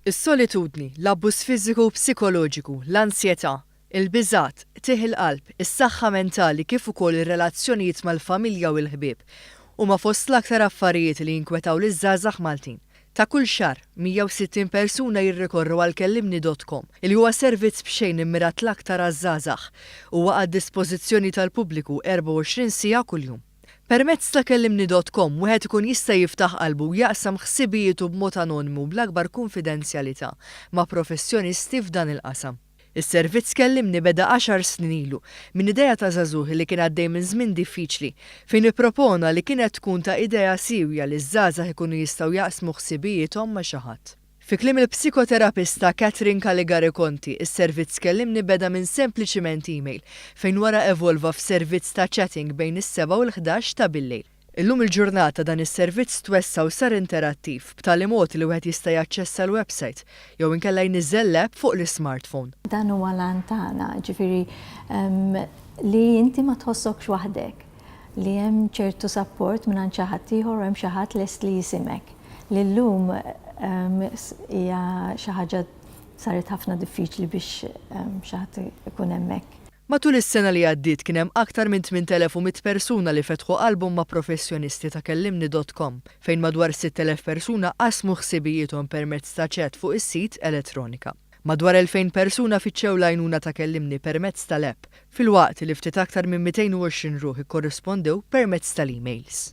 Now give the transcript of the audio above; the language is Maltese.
Is-solitudni, l-abbuż fiżiku u psikoloġiku, l-ansjetà, il-biżgħat, tieħ il-qalb, is-saħħa mentali kif ukoll ir-relazzjonijiet mal-familja u l-ħbieb huma fost l-aktar affarijiet li jinkwetaw liż-żgħażagħ Maltin. Ta' kull xahar 160 persuna jirrikorru għal kellimni.com li huwa servizz b'xejn immirat l-aktar għaż-żgħażagħ huwa għad-dispożizzjoni tal-pubbliku 24 siegħa kuljum. Permezz ta' kellimni.com wieħed ikun jista' jiftaħ qalbu u jaqsam ħsibijietu b'mod anonimu bl-akbar konfidenzjalità ma' professjonisti f'dan il-qasam. Is-servizz kellimni beda 10 snin ilu minn idea ta' żagħżugħ li kien għaddej minn żmien diffiċli fejn ippropona li kienet tkun ta' idea sewja li żgħażagħ ikunu jistgħu jaqsmu ħsibijithom ma' xi ħadd. Fi kliem il-psikoterapista Catherine Caligari Conti, is-servizz kellimni beda minn sempliċiment email fejn wara evolva f'servizz ta' chatting bejn is-7 u l-11 ta' billejl. Illum il-ġurnata dan is-servizz twessa u sar interattiv b'tali mod li wieħed jista' jaċċessa l-website jew inkella jniżżel l-app fuq l-smartphone. Dan huwa lan tagħna, ġifieri li inti ma tħossokx waħdek, li hemm ċertu support minn xi ħadd ieħor hemm xi ħadd lest li jisimek. Li llum hija xi ħaġa saret ħafna diffiċli biex xi ħadd ikun hemmhekk. Matul is-sena li għaddiet kien hemm aktar minn 8100 persuna li fetħu qalbhom ma' professjonisti ta' kellimni.com fejn madwar 6000 persuna qasmu ħsibijithom permezz ta' chat fuq is-sit elettronika. Madwar 2000 persuna fiċċew l-għajnuna ta' kellimni permezz tal-app, filwaqt li ftit aktar minn 220 ruħ ikkorrispondew permezz tal-emails.